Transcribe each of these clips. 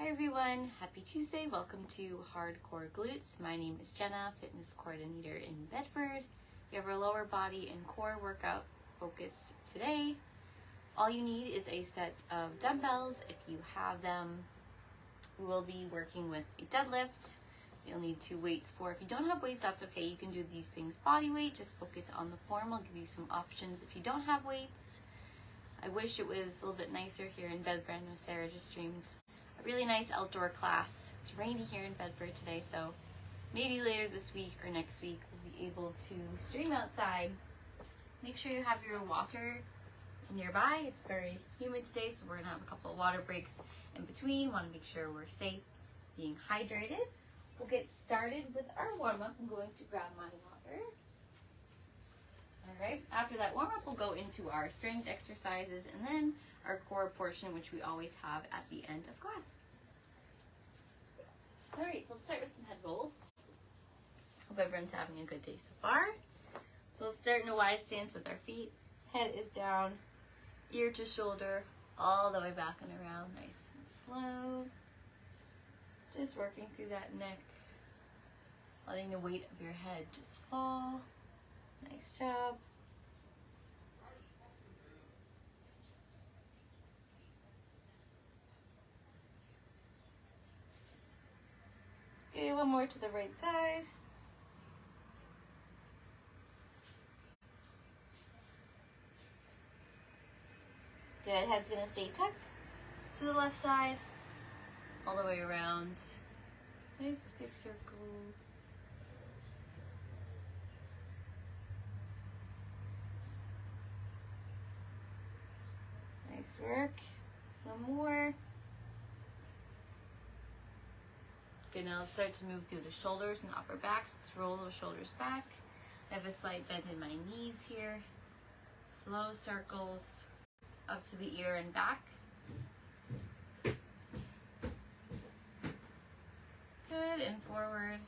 Hi everyone, happy Tuesday. Welcome to Hard Core Glutes. My name is Jenna, fitness coordinator in Bedford. We have our lower body and core workout focused today. All you need is a set of dumbbells. If you have them, we will be working with a deadlift. You'll need 2 weights for. If you don't have weights, that's okay. You can do these things body weight. Just focus on the form. I'll give you some options if you don't have weights. I wish it was a little bit nicer here in Bedford. I know Sarah just streamed a really nice outdoor class. It's rainy here in Bedford today, so maybe later this week or next week we'll be able to stream outside. Make sure you have your water nearby. It's very humid today, so we're gonna have a couple of water breaks in between. Want to make sure we're safe, being hydrated. We'll get started with our warm-up. I'm going to grab my water. Alright, after that warm-up, we'll go into our strength exercises and then our core portion, which we always have at the end of class. Alright, so let's start with some head rolls. Hope everyone's having a good day so far. So let's start in a wide stance with our feet. Head is down, ear to shoulder, all the way back and around, nice and slow. Just working through that neck, letting the weight of your head just fall. Nice job. Okay, one more to the right side. Good, head's gonna stay tucked to the left side, all the way around. Nice big circle. Nice work. One more. Okay, now let's start to move through the shoulders and the upper backs. Let's roll those shoulders back. I have a slight bend in my knees here. Slow circles up to the ear and back. Good, and forward.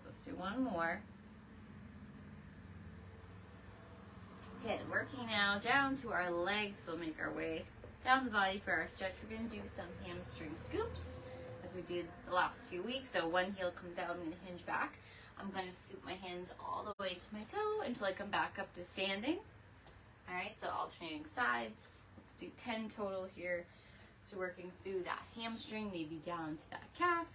Let's do one more. Okay, working now down to our legs. So we'll make our way down the body for our stretch. We're going to do some hamstring scoops as we did the last few weeks. So one heel comes out, I'm going to hinge back. I'm going to scoop my hands all the way to my toe until I come back up to standing. Alright, so alternating sides. Let's do 10 total here. So working through that hamstring, maybe down to that calf.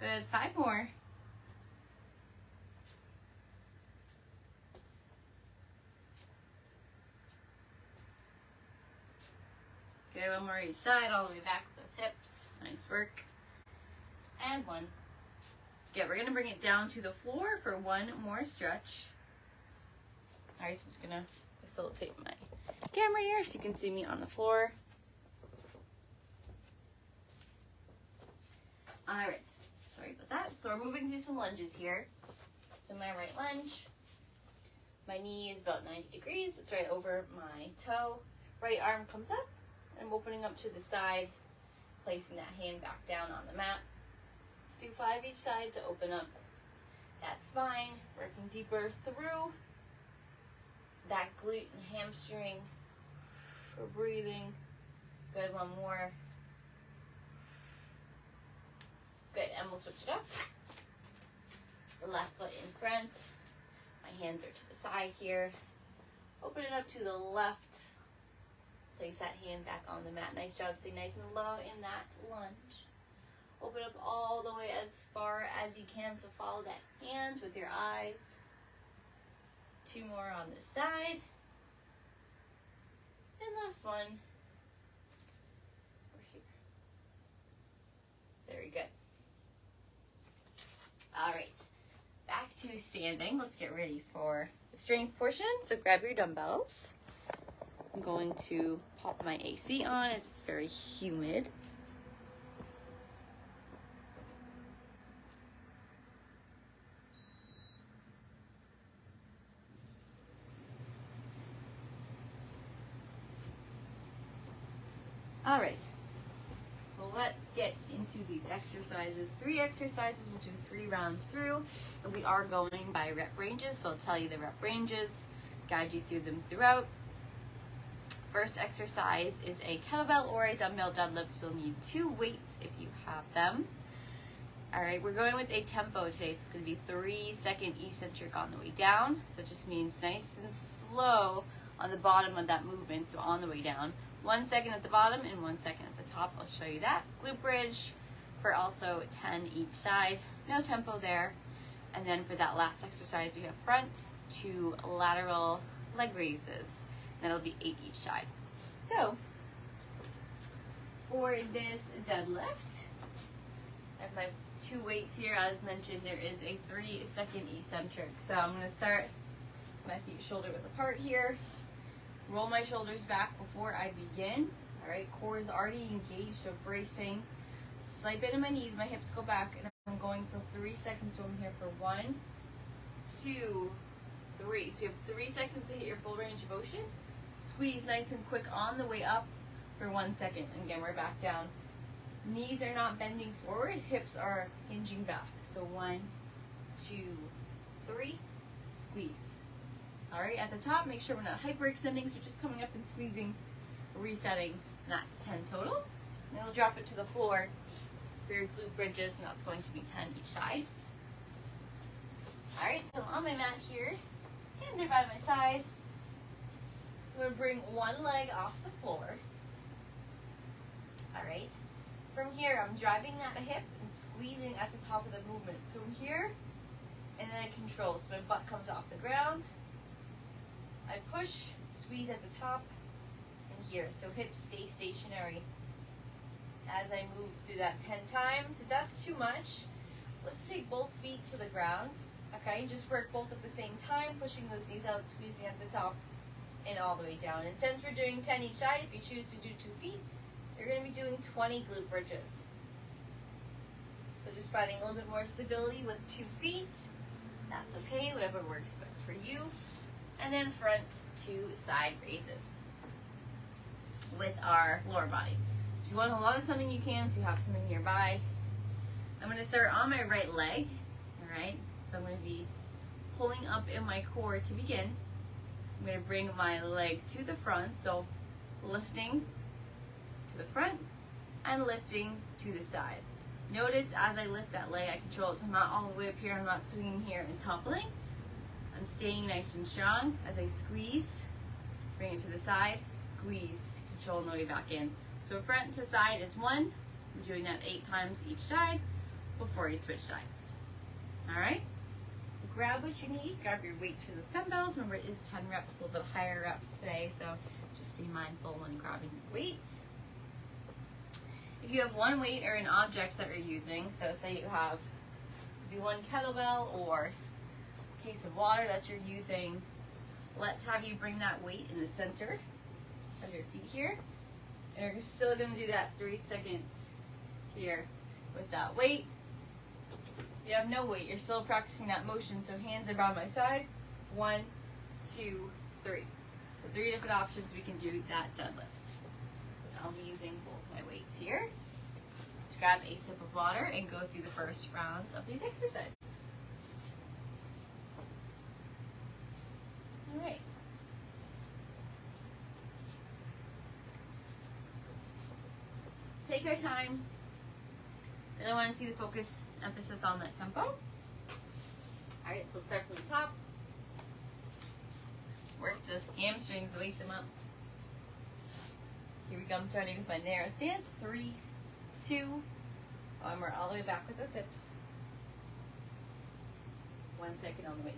Good, 5 more. Good, one more each side, all the way back with those hips. Nice work. And one. Okay, we're gonna bring it down to the floor for one more stretch. Alright, so I'm just gonna facilitate my camera here so you can see me on the floor. Alright, sorry about that. So we're moving through some lunges here. So my right lunge. My knee is about 90 degrees. It's right over my toe. Right arm comes up. I'm opening up to the side, placing that hand back down on the mat. Let's do 5 each side to open up that spine, working deeper through that glute and hamstring for breathing. Good, one more. Good, and we'll switch it up. The left foot in front. My hands are to the side here. Open it up to the left. Place that hand back on the mat. Nice job. Stay nice and low in that lunge. Open up all the way as far as you can. So follow that hand with your eyes. 2 more on this side. And last one. Over here. Very good. All right. Back to standing. Let's get ready for the strength portion. So grab your dumbbells. I'm going to pop my AC on as it's very humid. All right. So let's get into these exercises. 3 exercises, we'll do 3 rounds through, and we are going by rep ranges, so I'll tell you the rep ranges, guide you through them throughout. First exercise is a kettlebell or a dumbbell deadlift, so you'll need 2 weights if you have them. Alright, we're going with a tempo today, so it's going to be 3-second eccentric on the way down, so it just means nice and slow on the bottom of that movement, so on the way down. 1 second at the bottom and 1 second at the top. I'll show you that. Glute bridge for also 10 each side. No tempo there. And then for that last exercise, we have front to lateral leg raises. That'll be 8 each side. So, for this deadlift, I have my 2 weights here. As mentioned, there is a 3-second eccentric. So I'm going to start my feet shoulder width apart here. Roll my shoulders back before I begin. Alright, core is already engaged, so bracing. Slight bend in my knees, my hips go back, and I'm going for 3 seconds. So I'm here for 1, 2, 3. So you have 3 seconds to hit your full range of motion. Squeeze nice and quick on the way up for 1 second. And again, we're back down. Knees are not bending forward, hips are hinging back. So 1, 2, 3, squeeze. Alright, at the top, make sure we're not hyperextending, so just coming up and squeezing, resetting, and that's 10 total. And then we'll drop it to the floor for your glute bridges, and that's going to be 10 each side. Alright, so I'm on my mat here, hands are by my side. I'm going to bring one leg off the floor. Alright, from here, I'm driving that hip and squeezing at the top of the movement. So I'm here, and then I control, so my butt comes off the ground. I push, squeeze at the top, and here. So hips stay stationary as I move through that 10 times. If that's too much, let's take both feet to the ground. Okay, just work both at the same time, pushing those knees out, squeezing at the top, and all the way down. And since we're doing 10 each side, if you choose to do 2 feet, you're going to be doing 20 glute bridges. So just finding a little bit more stability with 2 feet. That's okay, whatever works best for you. And then front to side raises with our lower body. If you want to hold on to something, you can, if you have something nearby. I'm going to start on my right leg, alright? So I'm going to be pulling up in my core to begin. I'm going to bring my leg to the front, so lifting to the front and lifting to the side. Notice as I lift that leg, I control it, so I'm not all the way up here, I'm not swinging here and toppling. I'm staying nice and strong as I squeeze, bring it to the side, squeeze, control and the way back in. So front to side is 1. I'm doing that 8 times each side before you switch sides. Alright? Grab what you need, grab your weights for those dumbbells. Remember, it is 10 reps, a little bit higher reps today, so just be mindful when grabbing your weights. If you have one weight or an object that you're using, so say you have maybe one kettlebell or case of water that you're using, let's have you bring that weight in the center of your feet here, and you're still going to do that 3 seconds here with that weight. If you have no weight, you're still practicing that motion, so hands are by my side. 1, 2, 3. So 3 different options we can do that deadlift. I'll be using both my weights here. Let's grab a sip of water and go through the first round of these exercises. Alright. Let's take our time. Really want to see the focus, emphasis on that tempo. Alright, so let's start from the top. Work those hamstrings, wake them up. Here we go, I'm starting with my narrow stance. 3, 2, and we're all the way back with those hips. 1 second on the way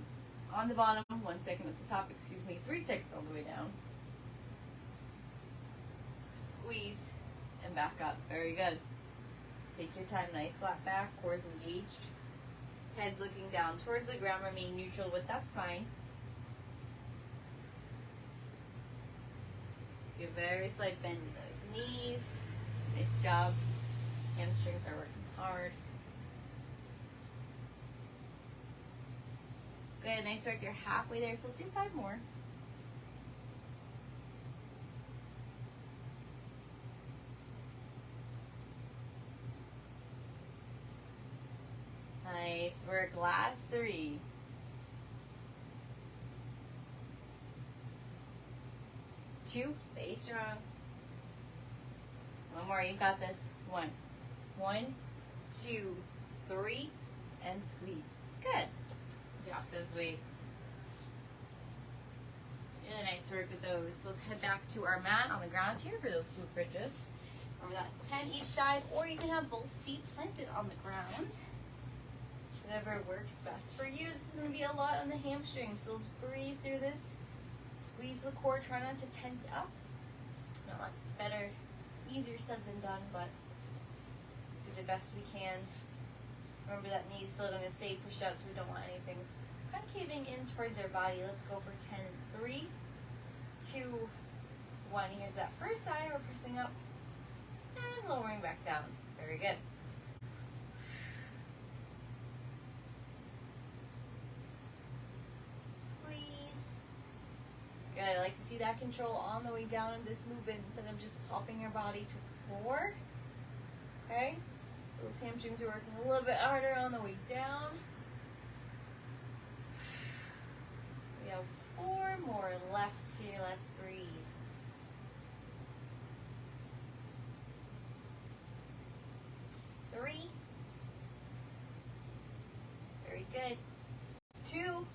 on the bottom, 1 second at the top, 3 seconds on the way down. Squeeze and back up. Very good. Take your time, nice flat back, core is engaged. Head's looking down towards the ground, remain neutral with that spine. Give a very slight bend in those knees. Nice job. Hamstrings are working hard. Good, nice work. You're halfway there, so let's do 5 more. work. Last 3. 2. Stay strong. 1 more. You got this. 1. 1, 2, 3, and squeeze. Good. Drop those weights. Really nice work with those. So let's head back to our mat on the ground here for those glute bridges. Remember that's 10 each side, or you can have both feet planted on the ground. Whatever works best for you. This is going to be a lot on the hamstrings, so let's breathe through this. Squeeze the core, try not to tense up. Now that's better, easier said than done, but let's do the best we can. Remember that knee is still going to stay pushed out, so we don't want anything concaving in towards our body. Let's go for 10. 3, 2, 1. Here's that first side. We're pressing up and lowering back down. Very good. Squeeze. Good. I like to see that control on the way down in this movement instead of just popping your body to the floor. Okay? So those hamstrings are working a little bit harder on the way down. We have 4 more left here. Let's breathe. Three. Very good. 2.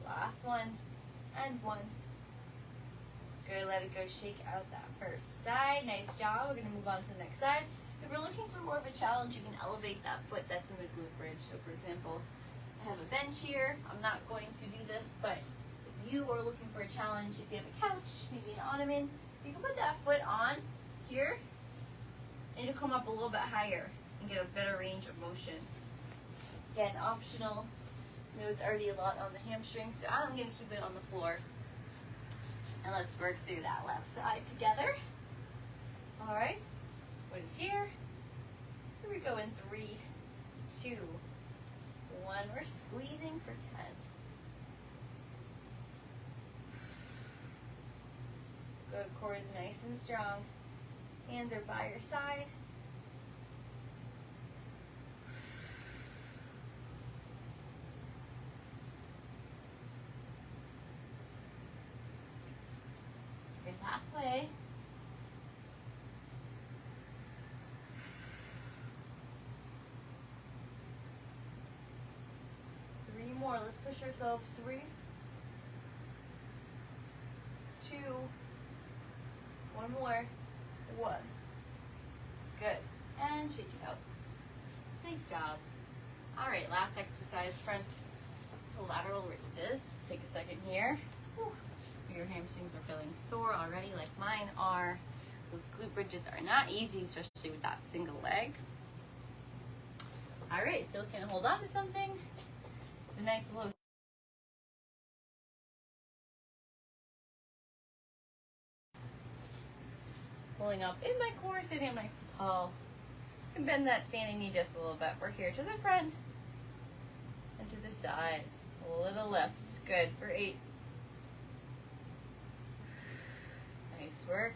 Last one. And 1. Good. Let it go. Shake out that first side. Nice job. We're going to move on to the next side. If we're looking for more of a challenge, you can elevate that foot that's in the glute bridge. So, for example, I have a bench here. I'm not going to do this, but if you are looking for a challenge, if you have a couch, maybe an ottoman, you can put that foot on here, and it'll come up a little bit higher and get a better range of motion. Again, optional. I know it's already a lot on the hamstring, so I'm going to keep it on the floor. And let's work through that left side together. All right. What is here? Here we go in 3, 2, 1. We're squeezing for 10. Good. Core is nice and strong. Hands are by your side. Here's halfway. More. Let's push ourselves. 3, 2, 1 more. 1. Good. And shake it out. Nice job. All right, last exercise, front to lateral raises. Take a second here. Whew. Your hamstrings are feeling sore already, like mine are. Those glute bridges are not easy, especially with that single leg. All right, if you're looking to hold on to something, a nice low. Pulling up in my core, sitting up nice and tall. You can bend that standing knee just a little bit. We're here to the front and to the side. Little lifts. Good for 8. Nice work.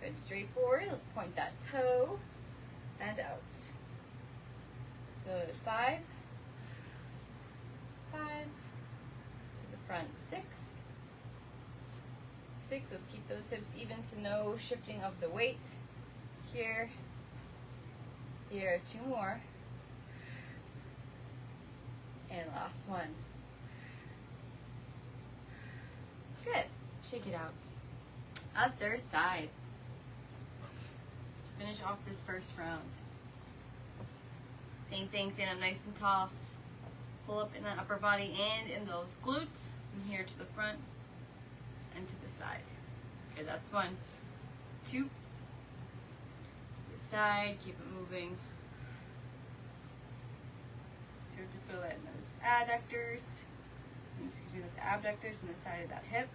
Good, straight forward. Let's point that toe and out. Good. 5. 5. To the front. 6. 6. Let's keep those hips even, so no shifting of the weight. Here. Here. 2 more. And last one. Good. Shake it out. Other side. To finish off this first round. Same thing, stand up nice and tall. Pull up in the upper body and in those glutes. From here to the front and to the side. Okay, that's 1. 2. The side, keep it moving. Start to feel that in those adductors. Excuse me, those abductors on the side of that hip.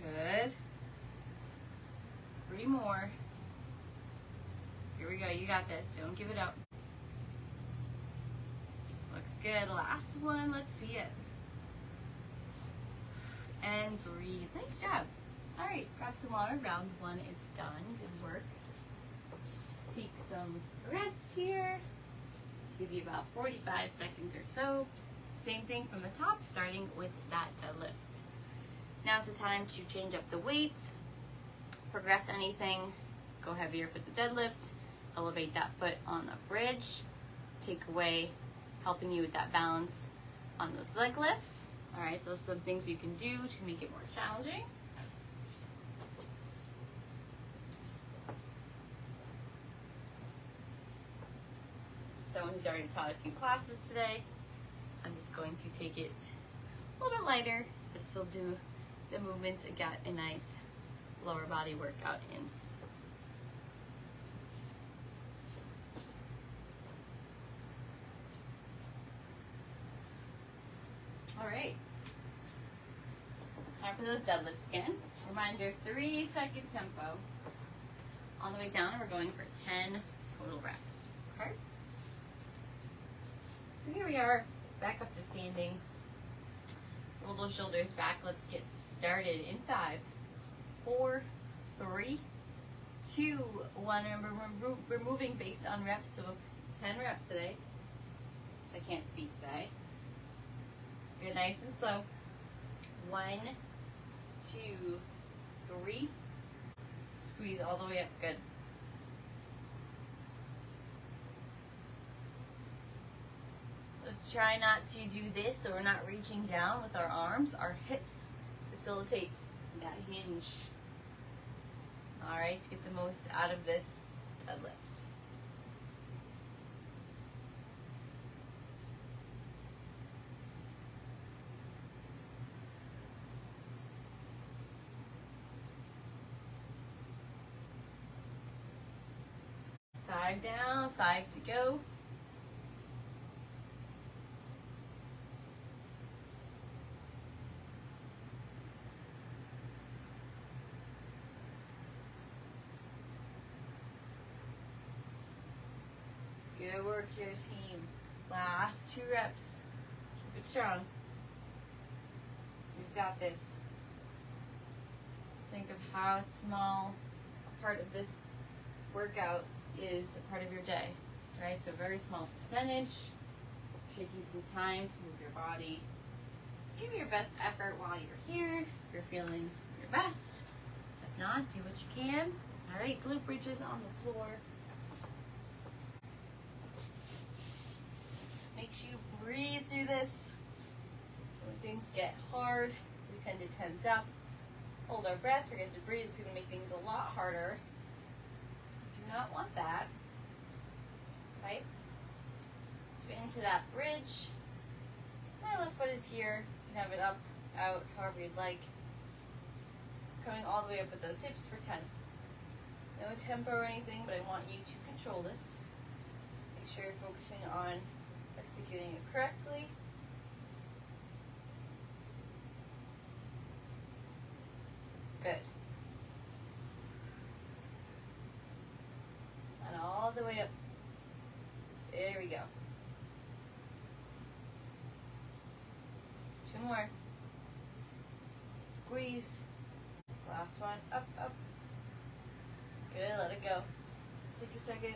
Good. 3 more. Here we go. You got this. Don't give it up. Looks good. Last one. Let's see it. And breathe. Nice job. All right, grab some water. Round 1 is done. Good work. Take some rest here. Give you about 45 seconds or so. Same thing from the top, starting with that deadlift. Now's the time to change up the weights, progress anything, go heavier for the deadlift, elevate that foot on the bridge, take away, helping you with that balance on those leg lifts. All right, so those are some things you can do to make it more challenging. Someone who's already taught a few classes today, I'm just going to take it a little bit lighter, but still do the movements and get a nice lower body workout in. All right, time for those deadlifts again. Reminder, 3-second tempo. On the way down, we're going for 10 total reps. Okay? So here we are, back up to standing. Roll those shoulders back. Let's get started in 5, 4, 3, 2, 1. Remember, we're moving based on reps, so 10 reps today. So I can't speak today. You're nice and slow. 1, 2, 3. Squeeze all the way up. Good. Let's try not to do this so we're not reaching down with our arms. Our hips facilitate that hinge. All right, to get the most out of this deadlift. Five down, 5 to go. Good work here, team. Last 2 reps. Keep it strong. We've got this. Just think of how small a part of this workout is a part of your day, right? So a very small percentage. Taking some time to move your body. Give your best effort while you're here. If you're feeling your best. If not, do what you can. All right, glute bridges on the floor. Make sure you breathe through this. When things get hard, we tend to tense up. Hold our breath, forget to breathe. It's going to make things a lot harder. Do not want that. Right? So into that bridge. My left foot is here. You can have it up, out, however you'd like. Coming all the way up with those hips for 10. No tempo or anything, but I want you to control this. Make sure you're focusing on executing it correctly. Good. And all the way up. There we go. 2 more. Squeeze. Last one. Up, up. Good, let it go. Let's take a second.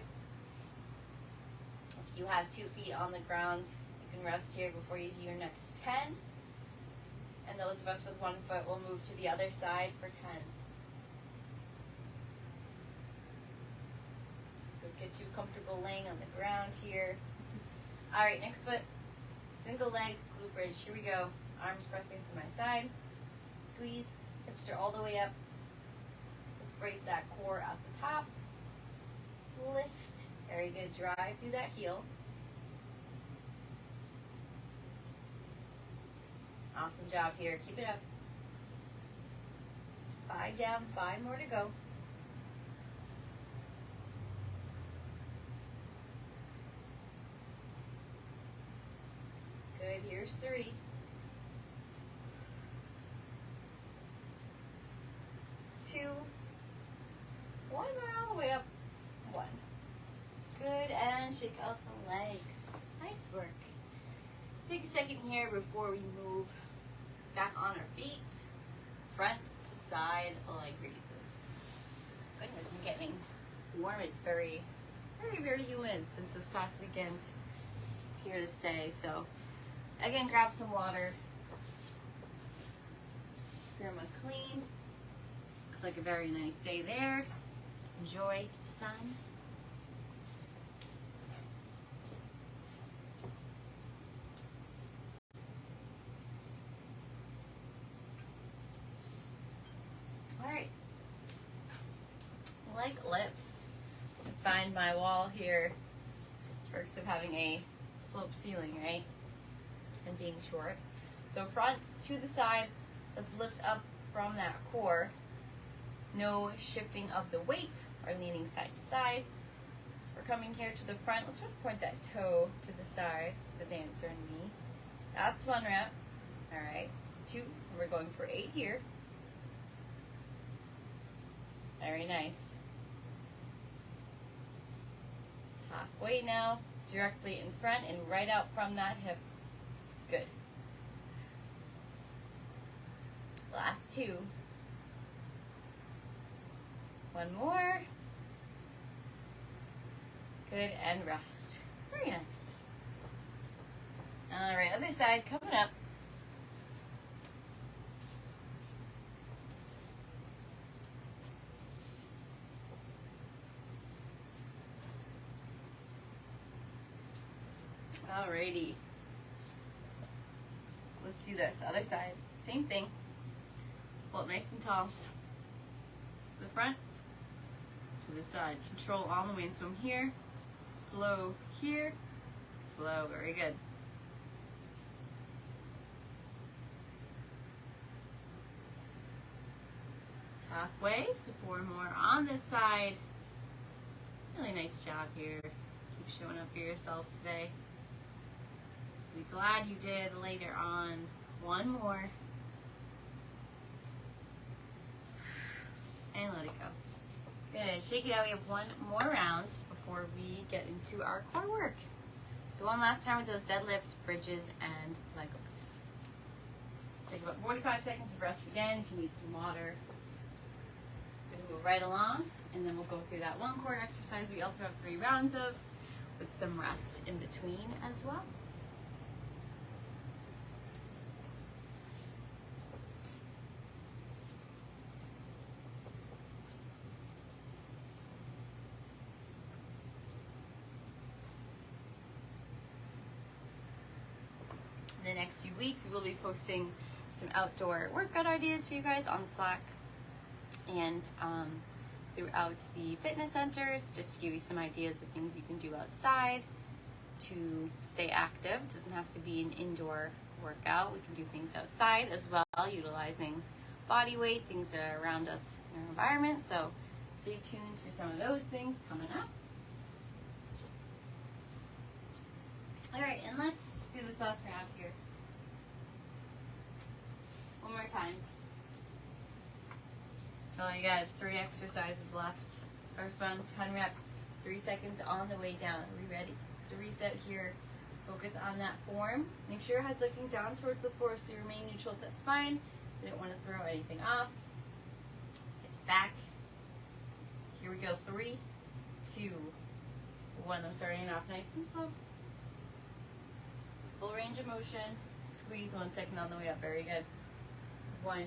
If you have 2 feet on the ground, you can rest here before you do your next 10. And those of us with 1 foot will move to the other side for 10. Don't get too comfortable laying on the ground here. All right, next foot. Single leg glute bridge. Here we go. Arms pressing to my side. Squeeze. Hips are all the way up. Let's brace that core at the top. Lift. Very good. Drive through that heel. Awesome job here. Keep it up. 5 down, 5 more to go. Good. Here's 3. 2. 1 more all the way up. 1. Good, and shake out the legs. Nice work. Take a second here before we move back on our feet. front to side leg raises. Goodness, I'm getting warm. It's very, very, very humid since this past weekend. It's here to stay. So again, grab some water. Grandma clean. Looks like a very nice day there. Enjoy the sun. Alright. Leg lifts. Find my wall here. Perks of having a sloped ceiling, right? And being short. So front to the side. Let's lift up from that core. No shifting of the weight or leaning side to side. We're coming here to the front. Let's try to point that toe to the side. It's the dancer in me. That's 1 rep. Alright. 2. We're going for 8 here. Very nice. Halfway now. Directly in front and right out from that hip. Good. Last 2. 1 more. Good, and rest. Very nice. Alright, other side coming up. Alrighty. Let's do this. Other side. Same thing. Pull up nice and tall. To the front. To the side. Control all the way. And so I'm here. Slow here. Slow. Very good. Halfway. So 4 more on this side. Really nice job here. Keep showing up for yourself today. Be glad you did later on. 1 more. And let it go. Good. Shake it out. We have 1 more round before we get into our core work. So 1 last time with those deadlifts, bridges, and leg lifts. Take about 45 seconds of rest again if you need some water. We're going to move right along, and then we'll go through that 1 core exercise we also have 3 rounds of, with some rest in between as well. The next few weeks we'll be posting some outdoor workout ideas for you guys on Slack and throughout the fitness centers, just to give you some ideas of things you can do outside to stay active. It doesn't have to be an indoor workout. We can do things outside as well, utilizing body weight, things that are around us in our environment. So stay tuned for some of those things coming up. All right, and let's do this last round here. 1 more time. So all you got is 3 exercises left. First one, 10 reps, 3 seconds on the way down. Are we ready? So reset here. Focus on that form. Make sure your head's looking down towards the floor so you remain neutral with that spine. You don't want to throw anything off. Hips back. Here we go. 3, 2, 1. I'm starting off nice and slow. Full range of motion. Squeeze 1 second on the way up. Very good. 1,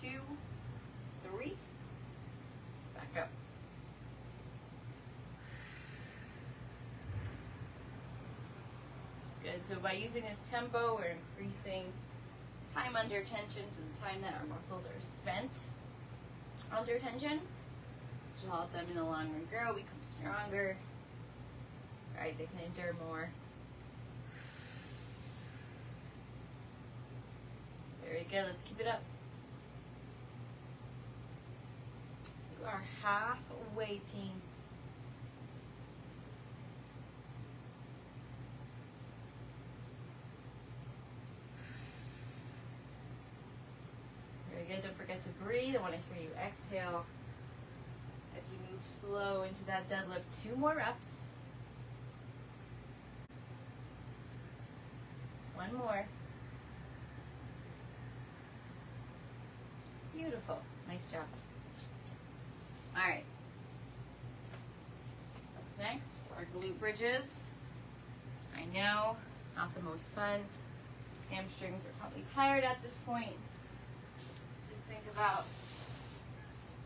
2, 3. Back up. Good. So by using this tempo, we're increasing time under tension, so the time that our muscles are spent under tension, which will help them in the long run grow, become stronger. Right? They can endure more. Very good. Let's keep it up. You are halfway, team. Very good. Don't forget to breathe. I want to hear you exhale as you move slow into that deadlift. 2 more reps. 1 more. Beautiful. Nice job. All right. What's next? Our glute bridges. I know, not the most fun. Hamstrings are probably tired at this point. Just think about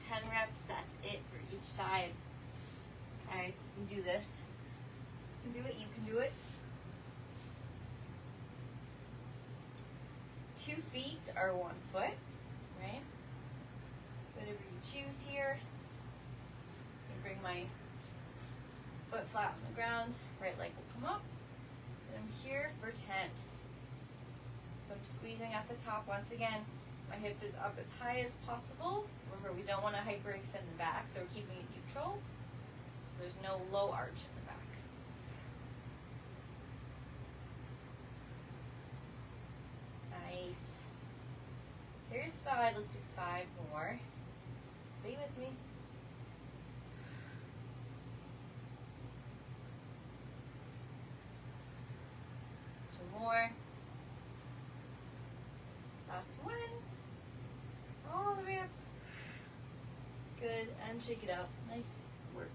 10 reps, that's it for each side. Okay, you can do this. You can do it, you can do it. 2 feet or 1 foot, right? Whatever you choose here. I'm gonna bring my foot flat on the ground, right leg will come up. And I'm here for 10. So I'm squeezing at the top once again. My hip is up as high as possible. Remember, we don't want to hyperextend the back, so we're keeping it neutral. There's no low arch in the back. Nice. Here's 5. Let's do 5 more. Stay with me. More. Last one. All the way up. Good. And shake it out. Nice work.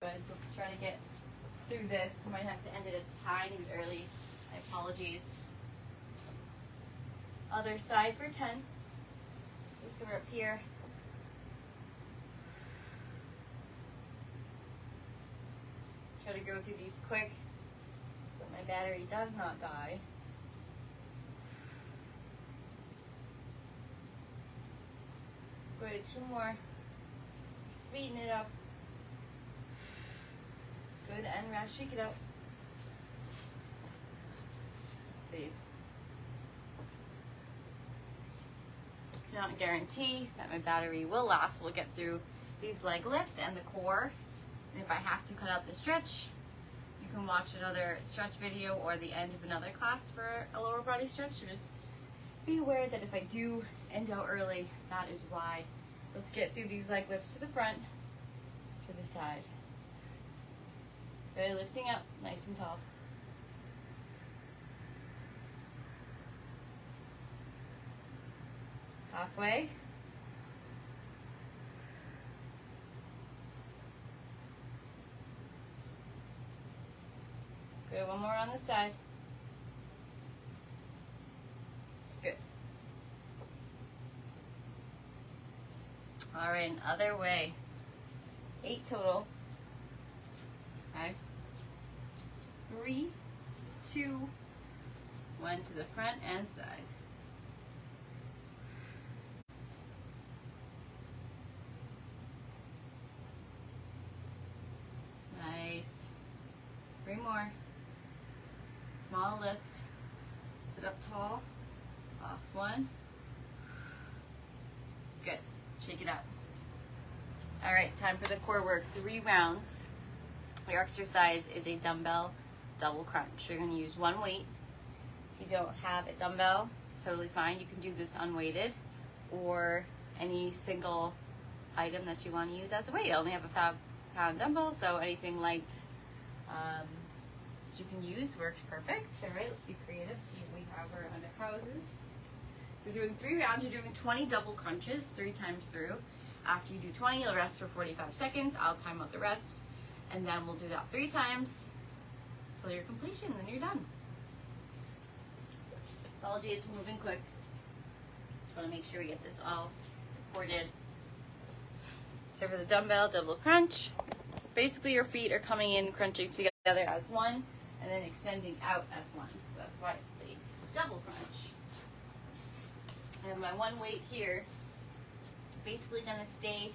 Good. So let's try to get through this. I might have to end it a tiny bit early. My apologies. Other side for 10. So we're up here. Try to go through these quick so my battery does not die. Good, 2 more. Speeding it up. Good, and rest, shake it out. Let's see. Cannot guarantee that my battery will last. We'll get through these leg lifts and the core. And if I have to cut out the stretch, you can watch another stretch video or the end of another class for a lower body stretch. So just be aware that if I do end out early, that is why. Let's get through these leg lifts to the front, to the side. Really lifting up, nice and tall. Halfway. Good, 1 more on the side. Good. All right, other way. 8 total. Okay. 3, 2, 1 to the front and side. Nice. 3 more. Small lift. Sit up tall. Last one. Good. Shake it out. All right, time for the core work. 3 rounds. Your exercise is a dumbbell double crunch. You're going to use 1 weight. If you don't have a dumbbell, it's totally fine. You can do this unweighted or any single item that you want to use as a weight. I only have a 5-pound dumbbell, so anything light that you can use works perfect. All right, let's be creative. See if we have our under houses. You're doing 3 rounds. You're doing 20 double crunches 3 times through. After you do 20, you'll rest for 45 seconds. I'll time out the rest. And then we'll do that 3 times until your completion, and then you're done. Apologies for moving quick. Just want to make sure we get this all recorded. So for the dumbbell double crunch, basically your feet are coming in, crunching together as one, and then extending out as one. So that's why it's the double crunch. And my 1 weight here, basically gonna stay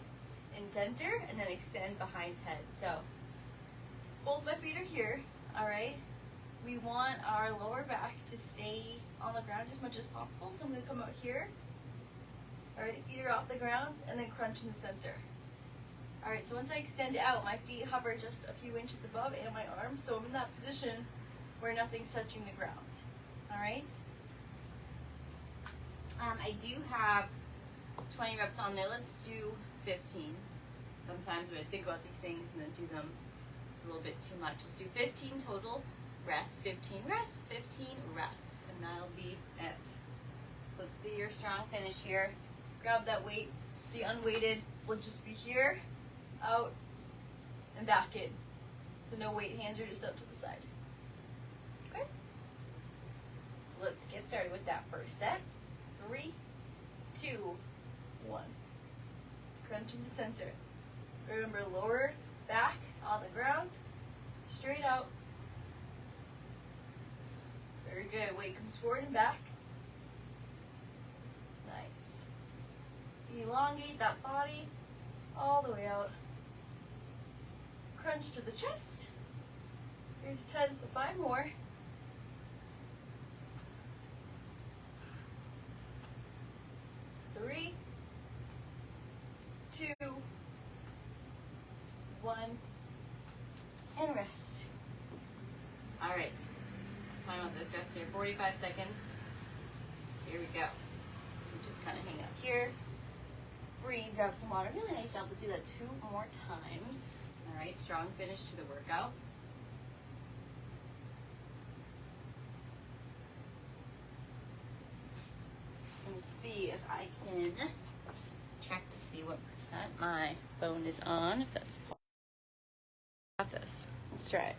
in center and then extend behind head. So both my feet are here, all right? We want our lower back to stay on the ground as much as possible. So I'm gonna come out here. All right, feet are off the ground and then crunch in the center. All right, so once I extend out, my feet hover just a few inches above and my arms. So I'm in that position where nothing's touching the ground, all right? I do have 20 reps on there. Let's do 15. Sometimes when I think about these things and then do them, it's a little bit too much. Let's do 15 total. Rest, 15 rest, 15 rest. And that'll be it. So let's see your strong finish here. Grab that weight. The unweighted will just be here, out, and back in. So no weight, hands are just up to the side. Okay? So let's get started with that first set. 3, 2, 1. Crunch in the center. Remember, lower back on the ground, straight out. Very good. Weight comes forward and back. Nice. Elongate that body all the way out. Crunch to the chest. Here's 10, so 5 more. 3, 2, 1, and rest. All right, let's talk about this rest here. 45 seconds. Here we go. Just kind of hang out here. Breathe, grab some water. Really nice job. Let's do that 2 more times. All right, strong finish to the workout. Let me see if I can check to see what percent my phone is on, if that's possible. Got this. Let's try it.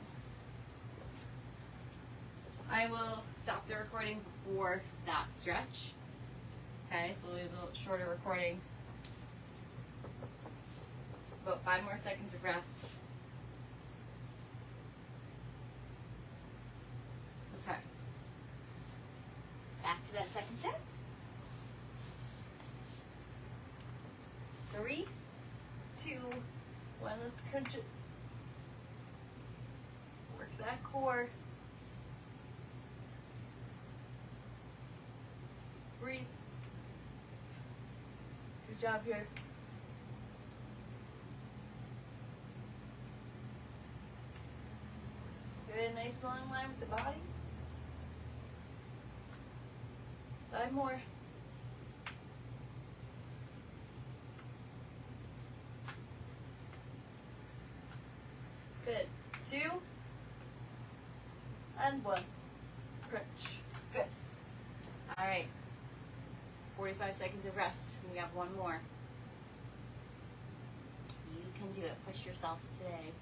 I will stop the recording before that stretch. Okay, so we'll do a little shorter recording. About 5 more seconds of rest. Okay. Back to that second set. 3, 2, 1. Let's crunch it. Work that core. Breathe. Good job here. Good, nice long line with the body. 5 more. Good. 2 and 1. Crunch. Good. All right. 45 seconds of rest. We have 1 more. You can do it. Push yourself today.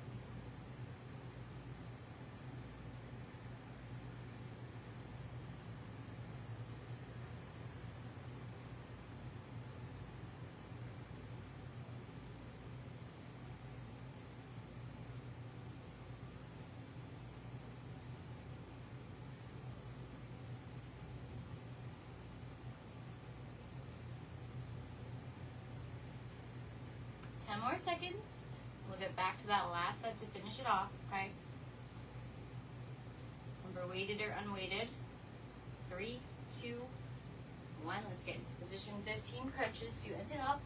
More seconds. We'll get back to that last set to finish it off, okay? Remember, weighted or unweighted. 3, 2, 1. Let's get into position. 15 crunches to end it off.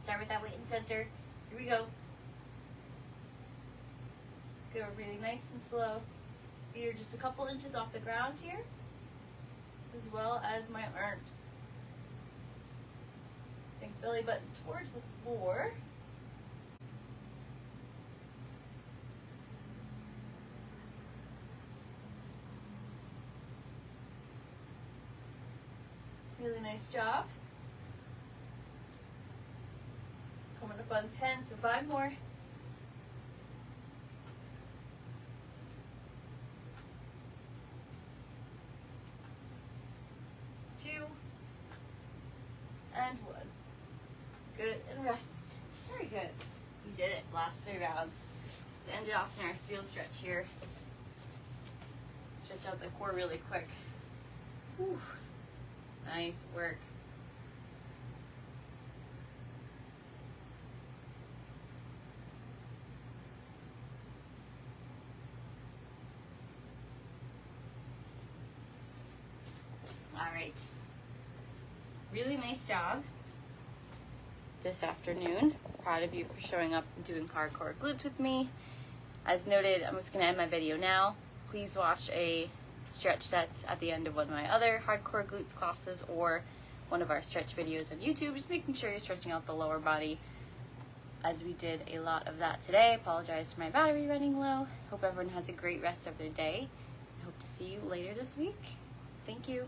Start with that weight in center. Here we go. Good, we're breathing nice and slow. Feet are just a couple inches off the ground here, as well as my arms. Think belly button towards the floor. Really nice job. Coming up on 10, so 5 more. 2 and 1. Good, and rest. Very good. You did it. Last 3 rounds. Let's end it off in our seal stretch here. Stretch out the core really quick. Whew. Nice work. All right. Really nice job this afternoon. Proud of you for showing up and doing Hard Core Glutes with me. As noted, I'm just going to end my video now. Please watch a stretch that's at the end of one of my other Hard Core Glutes classes, or one of our stretch videos on YouTube, just making sure you're stretching out the lower body, as we did a lot of that today. Apologize for my battery running low. Hope everyone has a great rest of their day. I hope to see you later this week. Thank you.